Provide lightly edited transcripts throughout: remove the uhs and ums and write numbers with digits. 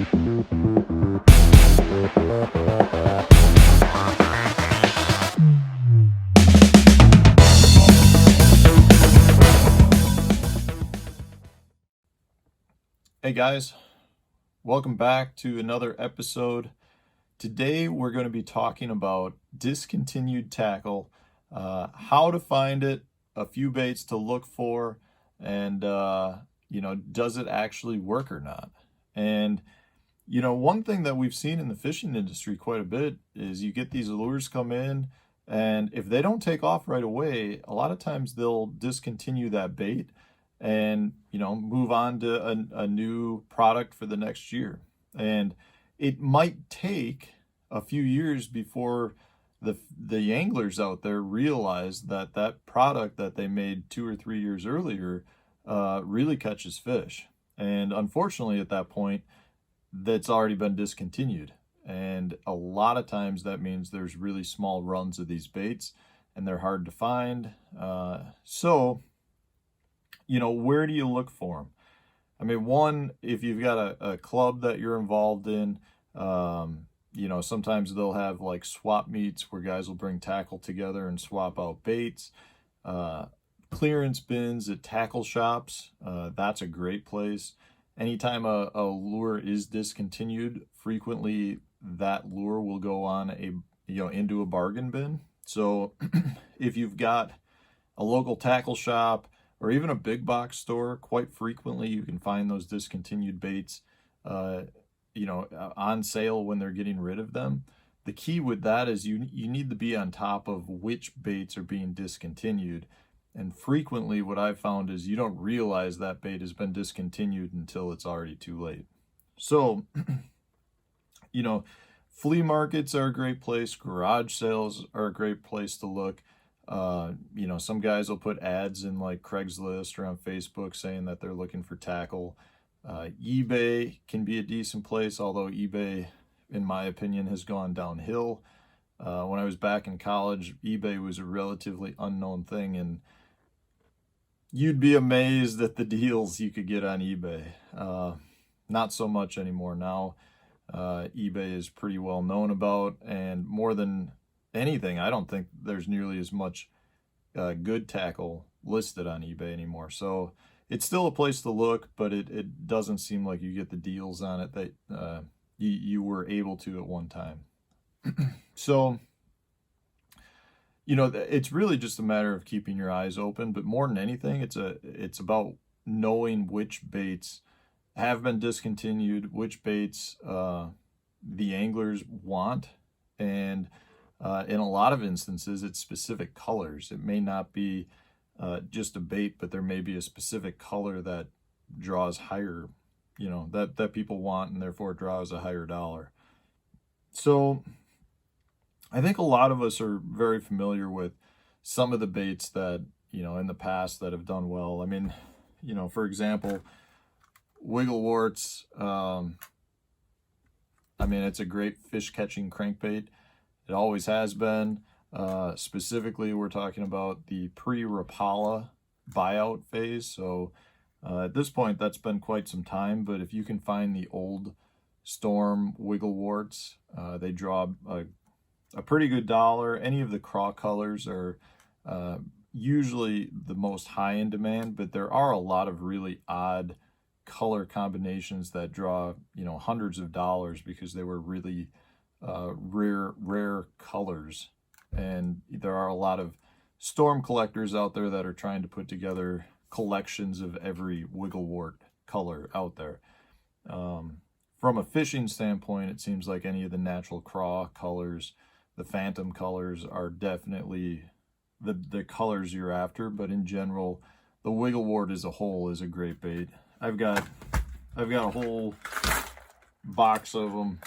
Hey guys, welcome back to another episode. Today we're going to be talking about discontinued tackle, how to find it, a few baits to look for, and does it actually work or not? And one thing that we've seen in the fishing industry quite a bit is you get these lures come in, and if they don't take off right away, a lot of times they'll discontinue that bait and move on to a new product for the next year. And it might take a few years before the anglers out there realize that that product that they made 2 or 3 years earlier really catches fish. And unfortunately at that point, that's already been discontinued. And a lot of times that means there's really small runs of these baits and they're hard to find. Where do you look for them? I mean, one, if you've got a club that you're involved in, sometimes they'll have like swap meets where guys will bring tackle together and swap out baits. Clearance bins at tackle shops, that's a great place. Anytime a lure is discontinued, frequently that lure will go on into a bargain bin. So if you've got a local tackle shop or even a big box store, quite frequently you can find those discontinued baits, on sale when they're getting rid of them. The key with that is you need to be on top of which baits are being discontinued. And frequently what I've found is you don't realize that bait has been discontinued until it's already too late. So, flea markets are a great place. Garage sales are a great place to look. Some guys will put ads in like Craigslist or on Facebook saying that they're looking for tackle. eBay can be a decent place, although eBay, in my opinion, has gone downhill. When I was back in college, eBay was a relatively unknown thing, and you'd be amazed at the deals you could get on eBay. Not so much anymore now. eBay is pretty well known about, and more than anything, I don't think there's nearly as much good tackle listed on eBay anymore. So it's still a place to look, but it doesn't seem like you get the deals on it that you were able to at one time. So, it's really just a matter of keeping your eyes open, but more than anything, it's about knowing which baits have been discontinued, which baits the anglers want, and in a lot of instances, it's specific colors. It may not be just a bait, but there may be a specific color that draws higher, that people want, and therefore draws a higher dollar. So I think a lot of us are very familiar with some of the baits that, in the past that have done well. I mean, for example, Wiggle Warts, it's a great fish catching crankbait. It always has been. Specifically, we're talking about the pre-Rapala buyout phase. So at this point, that's been quite some time. But if you can find the old Storm Wiggle Warts, they draw a pretty good dollar. Any of the craw colors are usually the most high in demand, but there are a lot of really odd color combinations that draw, hundreds of dollars because they were really rare colors. And there are a lot of storm collectors out there that are trying to put together collections of every wiggle wart color out there. From a fishing standpoint, it seems like any of the natural craw colors, the phantom colors, are definitely the colors you're after. But in general, the wiggle wart as a whole is a great bait. I've got a whole box of them.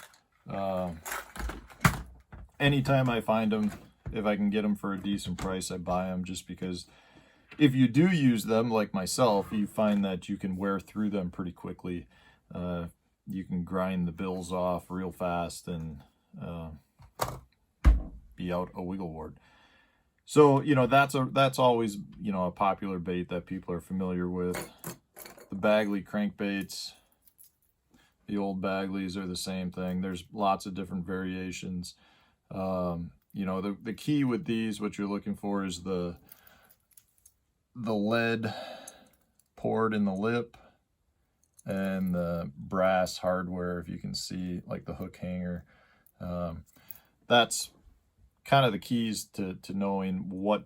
Anytime I find them, if I can get them for a decent price, I buy them, just because if you do use them, like myself, you find that you can wear through them pretty quickly. You can grind the bills off real fast and be out a wiggle wart. So, that's always, a popular bait that people are familiar with. The Bagley crankbaits, The old Bagleys are the same thing. There's lots of different variations. You know, the key with these, what you're looking for is the lead poured in the lip and the brass hardware, if you can see, like the hook hanger. That's kind of the keys to knowing what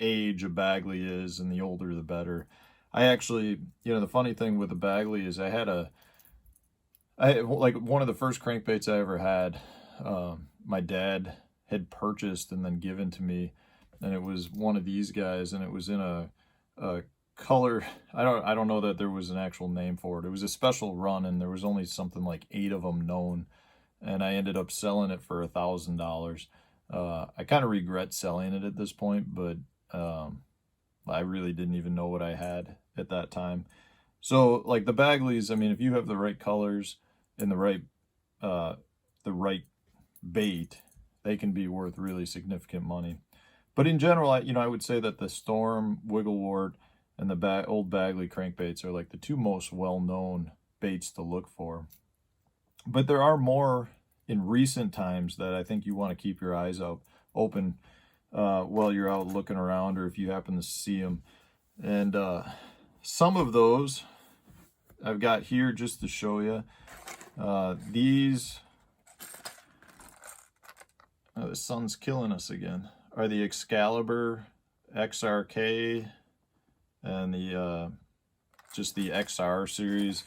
age a Bagley is, and the older the better. I actually, you know, the funny thing with the Bagley is I like one of the first crankbaits I ever had, my dad had purchased and then given to me, and it was one of these guys, and it was in a color, I don't know that there was an actual name for it. It was a special run, and there was only something like 8 of them known, and I ended up selling it for $1,000. I kind of regret selling it at this point, but I really didn't even know what I had at that time. So like the Bagleys, I mean, if you have the right colors and the right bait, they can be worth really significant money. But in general, I would say that the Storm, Wigglewort, and the old Bagley crankbaits are like the 2 most well-known baits to look for. But there are more in recent times that I think you want to keep your eyes open while you're out looking around, or if you happen to see them. And some of those I've got here just to show you. These, the sun's killing us again, are the Excalibur XRK and the just the XR series.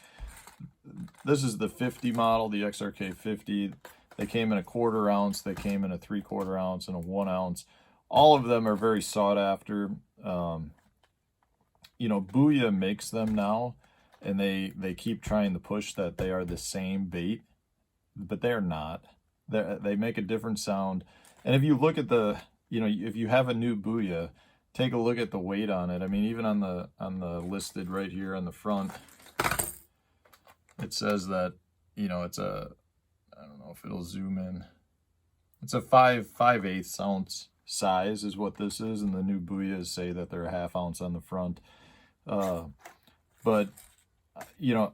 This is the 50 model, the XRK 50. They came in a 1/4 ounce, they came in a 3/4 ounce, and a 1 ounce. All of them are very sought after. You know, Booyah makes them now, and they keep trying to push that they are the same bait, but they're not. They make a different sound. And if you look at the, you know, if you have a new Booyah, take a look at the weight on it. I mean, even on the listed right here on the front, it says that, you know, it's a, I don't know if it'll zoom in. It's a 5/8 ounce size is what this is, and the new Booyahs say that they're a 1/2 ounce on the front. But you know,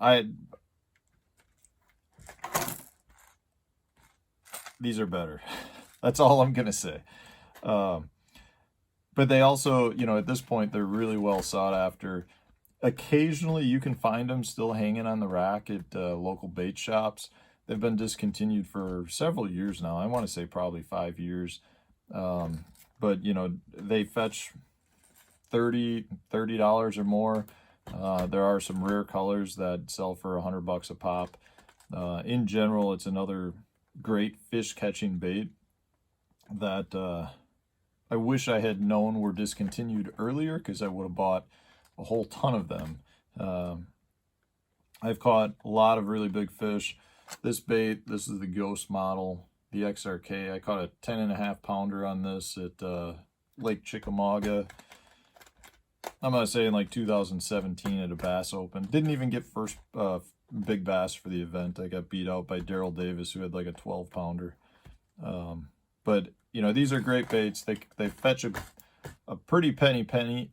these are better. That's all I'm gonna say. But they also, you know, at this point, they're really well sought after. Occasionally, you can find them still hanging on the rack at local bait shops. They've been discontinued for several years now. I want to say probably 5 years. But, you know, they fetch $30 or more. There are some rare colors that sell for $100 a pop. In general, it's another great fish catching bait that I wish I had known were discontinued earlier, because I would have bought a whole ton of them. I've caught a lot of really big fish. This bait, this is the Ghost model, the XRK. I caught a 10.5 pounder on this at Lake Chickamauga. I'm gonna say in like 2017 at a bass open. Didn't even get first big bass for the event. I got beat out by Daryl Davis, who had like a 12 pounder. But you know, these are great baits. They fetch a pretty penny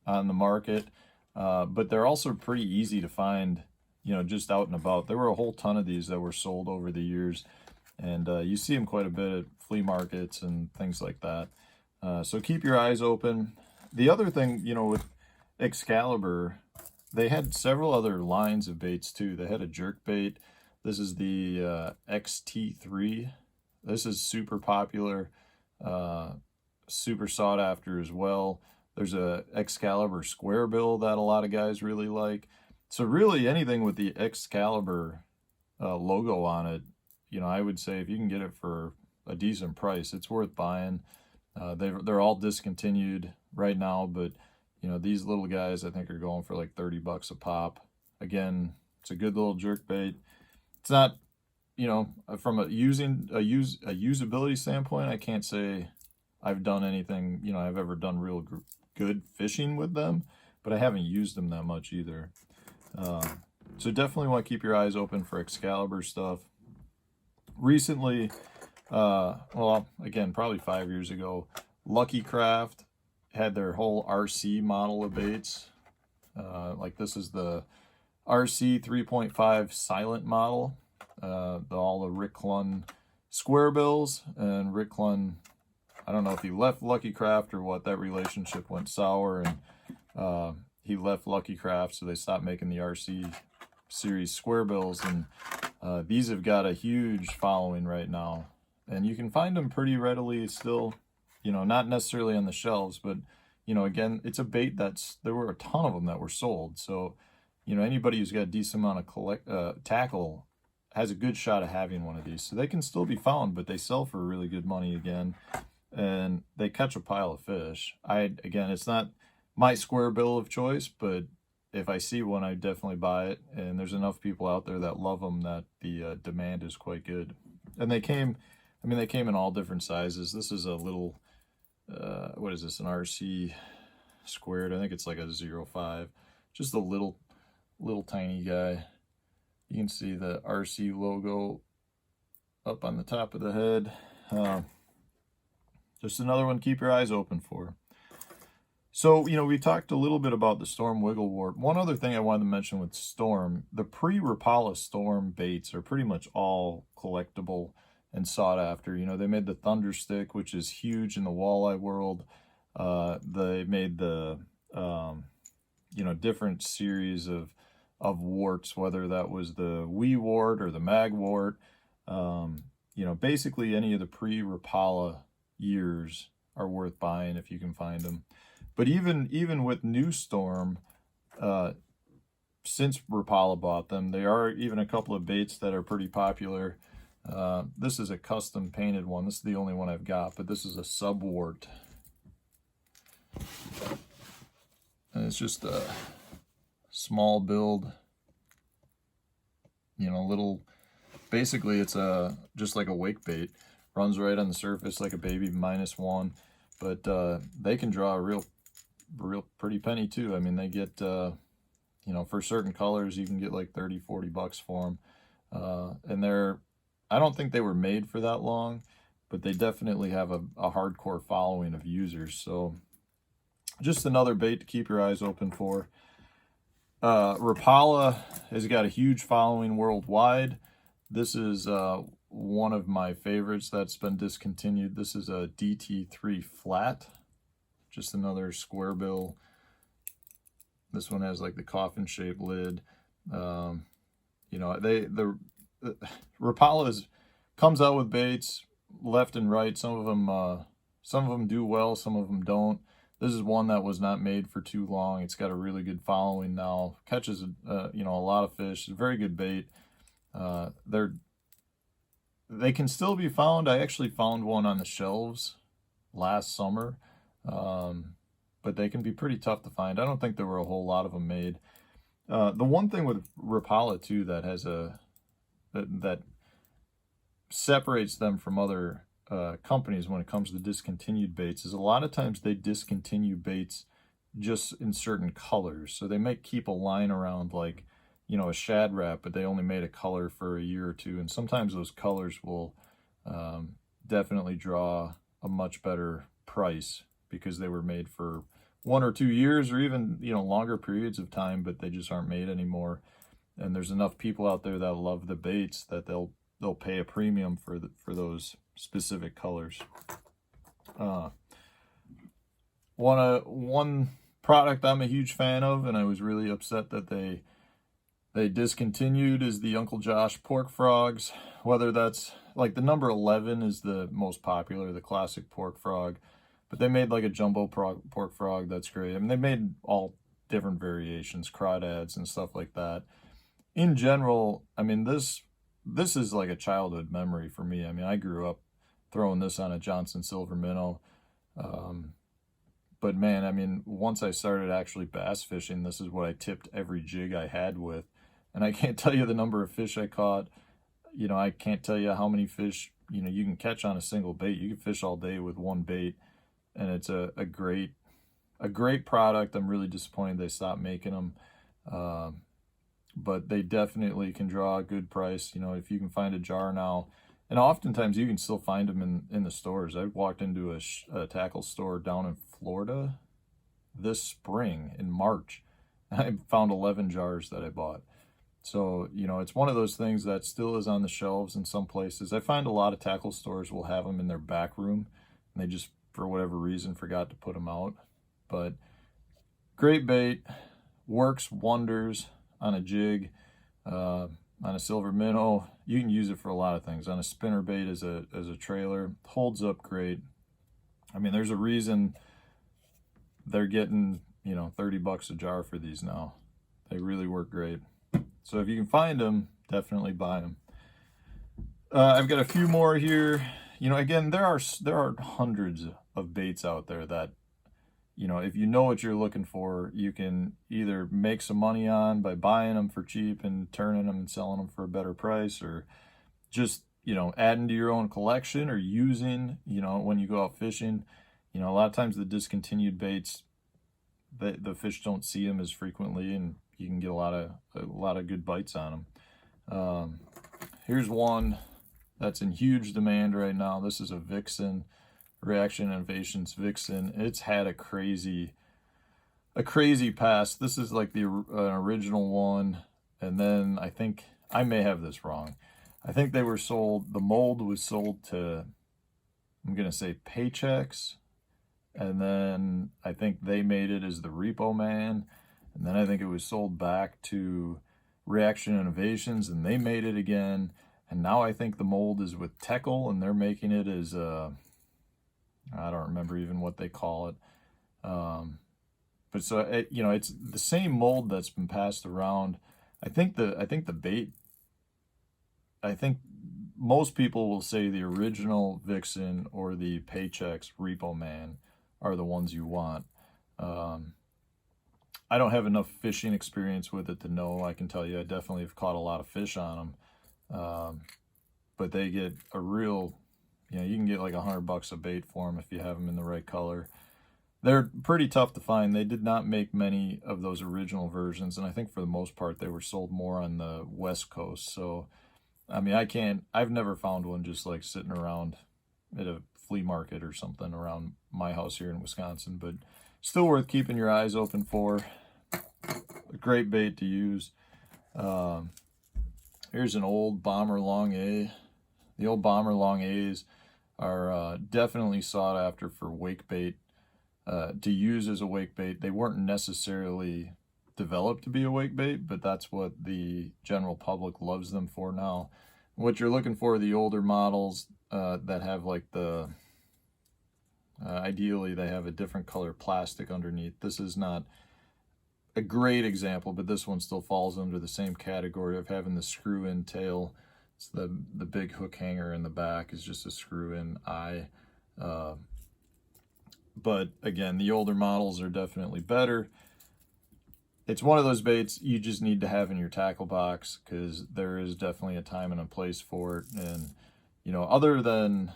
on the market, but they're also pretty easy to find, you know, just out and about. There were a whole ton of these that were sold over the years, and you see them quite a bit at flea markets and things like that. So keep your eyes open. The other thing, you know, with Excalibur, they had several other lines of baits too. They had a jerk bait. This is the XT3. This is super popular, super sought after as well. There's a Excalibur square bill that a lot of guys really like. So really anything with the Excalibur logo on it, you know, I would say if you can get it for a decent price, it's worth buying. They're all discontinued right now, but you know, these little guys I think are going for like $30 a pop. Again, it's a good little jerk bait. It's not, you know, from a usability standpoint, I can't say I've done anything, you know, I've ever done real good fishing with them, but I haven't used them that much either. So definitely want to keep your eyes open for Excalibur stuff. Recently, well, again, probably 5 years ago, Lucky Craft had their whole RC model of baits. Like this is the RC 3.5 silent model. All the Rick Clunn square bills, and Rick Clunn, I don't know if he left Lucky Craft or what, that relationship went sour, and he left Lucky Craft, so they stopped making the RC series square bills, and these have got a huge following right now, and you can find them pretty readily still, you know, not necessarily on the shelves, but you know, again, it's a bait there were a ton of them that were sold, so you know, anybody who's got a decent amount of tackle has a good shot of having one of these. So they can still be found, but they sell for really good money again, and they catch a pile of fish. Again, it's not my square bill of choice, but if I see one, I definitely buy it. And there's enough people out there that love them that the demand is quite good. And they came in all different sizes. This is a little, what is this, an RC squared? I think it's like a 0.5, just a little tiny guy. You can see the RC logo up on the top of the head. Just another one to keep your eyes open for. So, you know, we talked a little bit about the Storm Wiggle Wart. One other thing I wanted to mention with Storm, the pre-Rapala Storm baits are pretty much all collectible and sought after. You know, they made the Thunder Stick, which is huge in the walleye world. They made the, you know, different series of warts, whether that was the wee wart or the mag wart. You know, basically any of the pre-Rapala years are worth buying if you can find them. But even with new Storm, since Rapala bought them, there are even a couple of baits that are pretty popular. This is a custom painted one. This is the only one I've got, but this is a sub wart. And it's just a small build, you know, little, basically it's just like a wake bait, runs right on the surface like a baby -1, but they can draw a real pretty penny too. I mean, they get, you know, for certain colors you can get like 30-40 bucks for them, and I don't think they were made for that long, but they definitely have a hardcore following of users. So just another bait to keep your eyes open for. Rapala has got a huge following worldwide. This is one of my favorites that's been discontinued. This is a DT3 flat, just another square bill. This one has like the coffin shaped lid. You know, the Rapala comes out with baits left and right. Some of them do well, some of them don't. This is one that was not made for too long. It's got a really good following now. Catches you know, a lot of fish. It's a very good bait. They can still be found. I actually found one on the shelves last summer, but they can be pretty tough to find. I don't think there were a whole lot of them made. The one thing with Rapala too that has that separates them from other companies when it comes to discontinued baits is a lot of times they discontinue baits just in certain colors. So they might keep a line around like, you know, a shad wrap, but they only made a color for a year or two. And sometimes those colors will definitely draw a much better price because they were made for 1 or 2 years or even, you know, longer periods of time, but they just aren't made anymore. And there's enough people out there that love the baits that they'll pay a premium for those specific colors. One product I'm a huge fan of, and I was really upset that they discontinued, is the Uncle Josh pork frogs. Whether that's like the number 11 is the most popular, the classic pork frog, but they made like a jumbo pork frog that's great. I mean, they made all different variations, crawdads and stuff like that. In general, I mean, this is like a childhood memory for me. I mean, I grew up throwing this on a Johnson silver minnow. But man, I mean, once I started actually bass fishing, this is what I tipped every jig I had with. And I can't tell you the number of fish I caught. You know, I can't tell you how many fish, you know, you can catch on a single bait. You can fish all day with one bait. And it's a great product. I'm really disappointed they stopped making them. But they definitely can draw a good price. You know, if you can find a jar now, and oftentimes you can still find them in the stores. I walked into a tackle store down in Florida this spring in March, I found 11 jars that I bought. So, you know, it's one of those things that still is on the shelves in some places. I find a lot of tackle stores will have them in their back room, and they just, for whatever reason, forgot to put them out. But great bait, works wonders on a jig, on a silver minnow. You can use it for a lot of things. On a spinner bait as a trailer, holds up great. I mean, there's a reason they're getting, you know, 30 bucks a jar for these now. They really work great. So if you can find them, definitely buy them. I've got a few more here. You know, again, there are hundreds of baits out there that, you know, if you know what you're looking for, you can either make some money on by buying them for cheap and turning them and selling them for a better price, or just, you know, adding to your own collection, or using, you know, when you go out fishing. You know, a lot of times the discontinued baits, the fish don't see them as frequently, and you can get a lot of good bites on them. Here's one that's in huge demand right now. This is a Vixen, Reaction Innovations Vixen. It's had a crazy past. This is like the original one, and then I think, I may have this wrong, I think they were sold, the mold was sold to, I'm gonna say Paychecks, and then I think they made it as the Repo Man, and then I think it was sold back to Reaction Innovations, and they made it again, and now I think the mold is with Teckle, and they're making it as I don't remember even what they call it. But so you know, it's the same mold that's been passed around. I think the bait, I think most people will say the original Vixen or the Paychecks Repo Man are the ones you want. I don't have enough fishing experience with it to know. I can tell you I definitely have caught a lot of fish on them. But they get a real, you know, you can get like $100 a bait for them if you have them in the right color. They're pretty tough to find. They did not make many of those original versions, and I think for the most part they were sold more on the West Coast. So, I mean, I've never found one just like sitting around at a flea market or something around my house here in Wisconsin, but still worth keeping your eyes open for. A great bait to use. Here's an old Bomber Long A. The old Bomber Long A's are definitely sought after for wake bait, to use as a wake bait. They weren't necessarily developed to be a wake bait, but that's what the general public loves them for now. What you're looking for are the older models that have like the, ideally they have a different color plastic underneath. This is not a great example, but this one still falls under the same category of having the screw-in tail. It's the big hook hanger in the back is just a screw-in eye. But again, the older models are definitely better. It's one of those baits you just need to have in your tackle box, because there is definitely a time and a place for it. And, you know, other than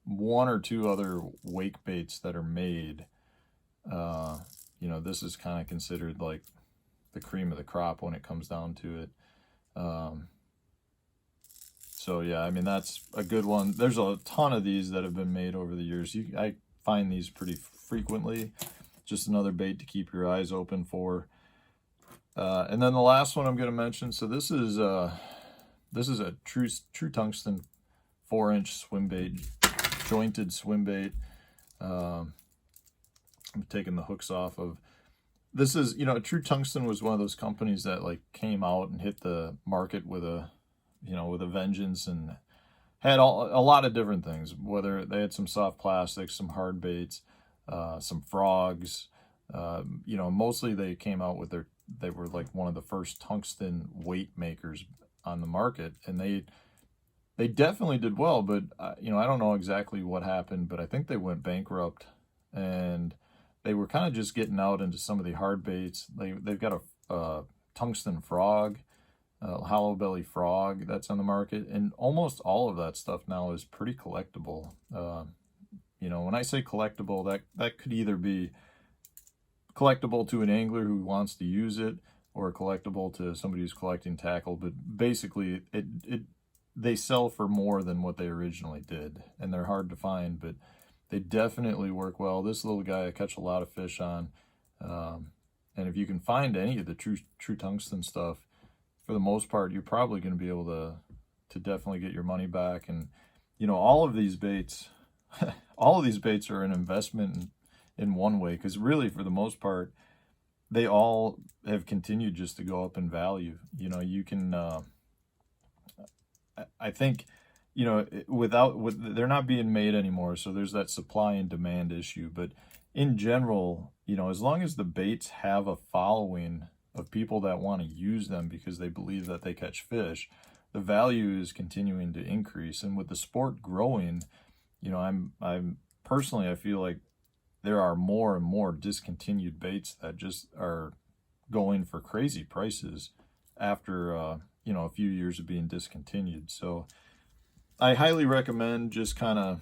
one or two other wake baits that are made, you know, this is kind of considered like the cream of the crop when it comes down to it. So yeah, I mean, that's a good one. There's a ton of these that have been made over the years. I find these pretty frequently. Just another bait to keep your eyes open for. And then the last one I'm going to mention. So this is a true tungsten 4-inch swim bait, jointed swim bait. I'm taking the hooks off of. This is, you know, True Tungsten was one of those companies that like came out and hit the market with a, you know, with a vengeance, and had a lot of different things. Whether they had some soft plastics, some hard baits, some frogs. You know, mostly they came out with they were like one of the first tungsten weight makers on the market, and they definitely did well. But you know, I don't know exactly what happened, but I think they went bankrupt, and they were kind of just getting out into some of the hard baits. They've got a tungsten frog, hollow belly frog that's on the market, and almost all of that stuff now is pretty collectible. You know, when I say collectible, that could either be collectible to an angler who wants to use it, or collectible to somebody who's collecting tackle. But basically, they sell for more than what they originally did, and they're hard to find, but they definitely work well. This little guy I catch a lot of fish on. And if you can find any of the true tungsten stuff, for the most part, you're probably going to be able to definitely get your money back. And all of these baits, all of these baits are an investment in one way, because really, for the most part, they all have continued just to go up in value. You can, I think, they're not being made anymore, so there's that supply and demand issue. But in general, as long as the baits have a following of people that want to use them because they believe that they catch fish, the value is continuing to increase. And with the sport growing, I'm personally, I feel like there are more and more discontinued baits that just are going for crazy prices after a few years of being discontinued. So I highly recommend just kind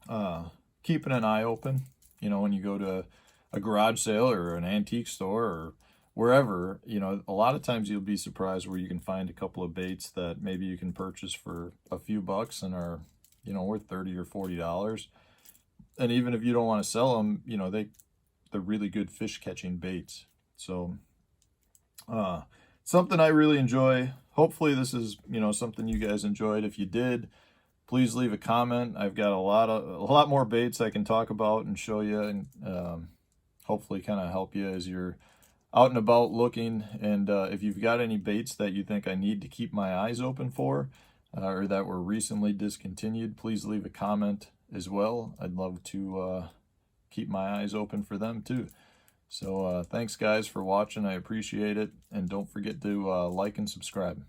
of keeping an eye open, when you go to a garage sale or an antique store or wherever. A lot of times you'll be surprised where you can find a couple of baits that maybe you can purchase for a few bucks and are, worth $30 or $40. And even if you don't want to sell them, they're really good fish catching baits. So something I really enjoy. Hopefully this is, something you guys enjoyed. If you did, please leave a comment. I've got a lot more baits I can talk about and show you, and hopefully kind of help you as you're out and about looking. And if you've got any baits that you think I need to keep my eyes open for, or that were recently discontinued, please leave a comment as well. I'd love to keep my eyes open for them too. So thanks guys for watching. I appreciate it. And don't forget to like and subscribe.